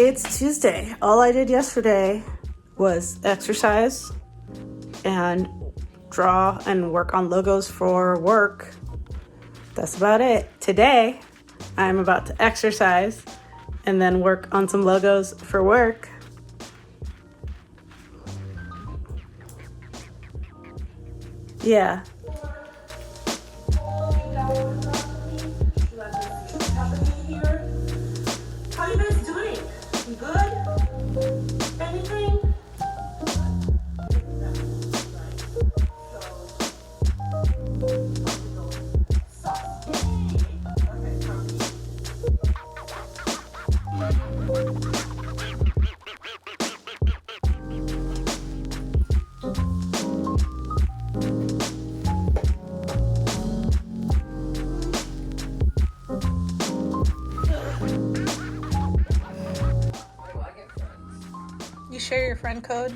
It's Tuesday. All I did yesterday was exercise and draw and work on logos for work. That's about it. Today, I'm about to exercise and then work on some logos for work. Yeah. How you guys doing? Good? Anything? You share your friend code?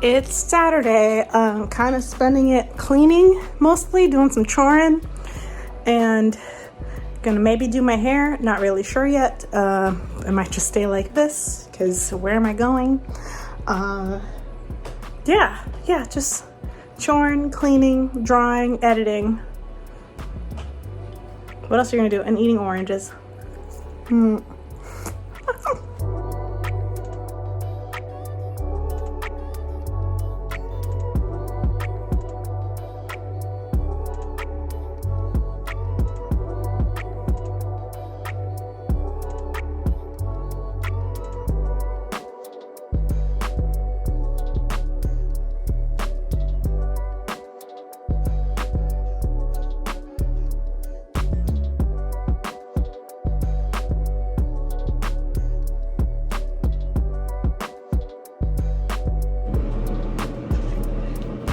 It's Saturday. I'm kind of spending it cleaning, mostly doing some choring, and gonna maybe do my hair. Not really sure yet. I might just stay like this because where am I going? Yeah, just choring, cleaning, drawing, editing. What else are you gonna do? And eating oranges.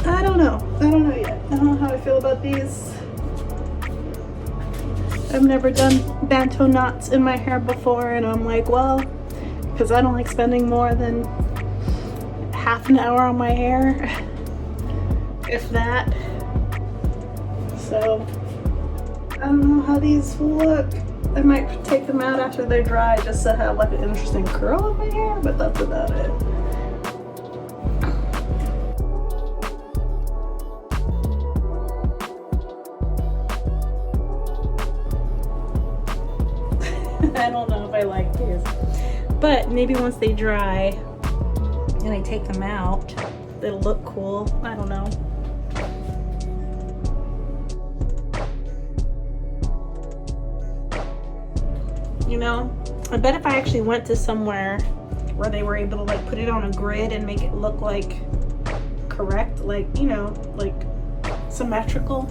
I don't know yet. I don't know how I feel about these. I've never done Bantu knots in my hair before, and I'm like, well, because I don't like spending more than half an hour on my hair, if that. So, I don't know how these will look. I might take them out after they're dry just to have like an interesting curl in my hair, but that's about it. I don't know if I like these, but maybe once they dry and I take them out, it'll look cool. I don't know. You know, I bet if I actually went to somewhere where they were able to like put it on a grid and make it look like correct, like, you know, like symmetrical,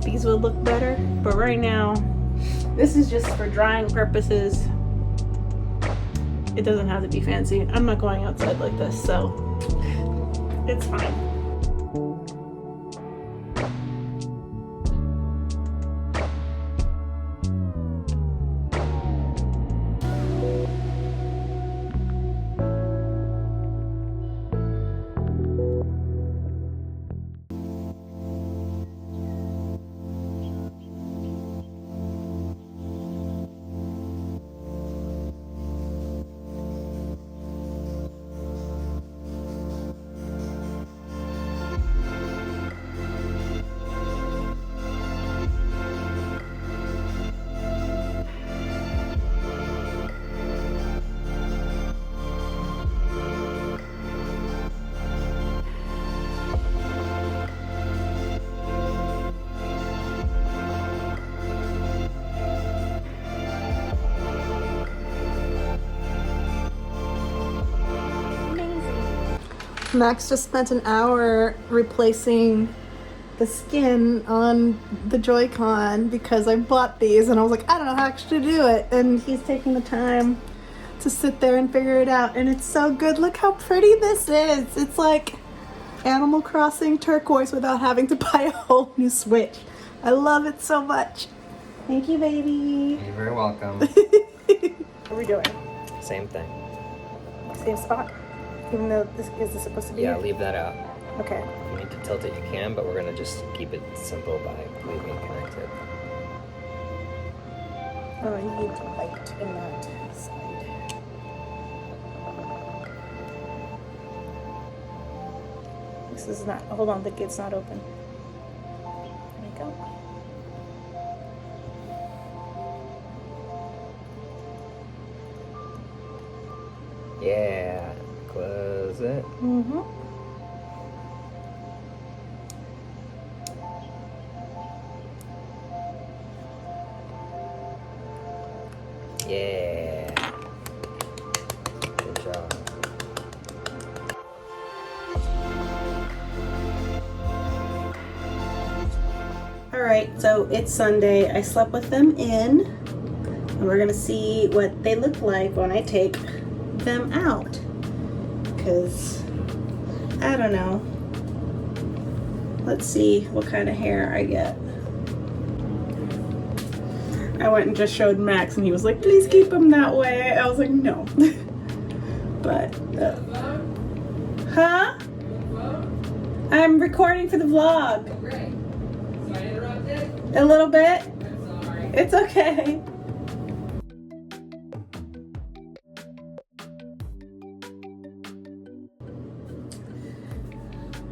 these would look better. But right now, this is just for drying purposes. It doesn't have to be fancy. I'm not going outside like this, so it's fine. Max just spent an hour replacing the skin on the Joy-Con because I bought these and I was like, I don't know how actually to do it. And he's taking the time to sit there and figure it out. And it's so good. Look how pretty this is. It's like Animal Crossing turquoise without having to buy a whole new Switch. I love it so much. Thank you, baby. You're very welcome. What are we doing? Same thing. Same spot. Even though is this supposed to be? Yeah, leave that out. Okay. If you need to tilt it, you can, but we're gonna just keep it simple by leaving it connected. Oh, I need light in that side. This is not, hold on, the gate's not open. There we go. Yeah, close it. Mm-hmm. Yeah. Good job. All right, so it's Sunday. I slept with them in, and we're gonna see what they look like when I take them out. Because I don't know. Let's see what kind of hair I get. I went and just showed Max, and he was like, "Please keep them that way." I was like, "No." But huh? I'm recording for the vlog. Great. So I interrupted? A little bit. I'm sorry. It's okay.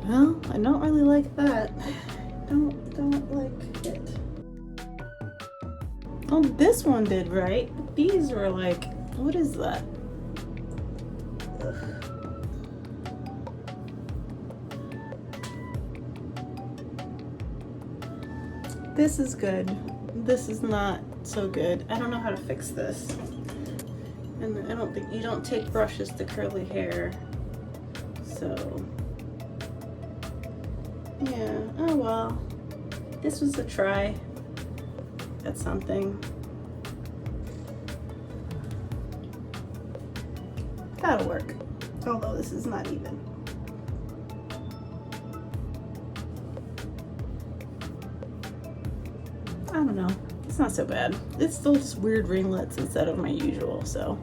Well, I don't really like that. Don't like it. Oh, this one did right. But these were like, what is that? Ugh. This is good. This is not so good. I don't know how to fix this. And I don't think you don't take brushes to curly hair. So yeah, oh well. This was a try at something. That'll work. Although this is not even. I don't know. It's not so bad. It's still just weird ringlets instead of my usual, so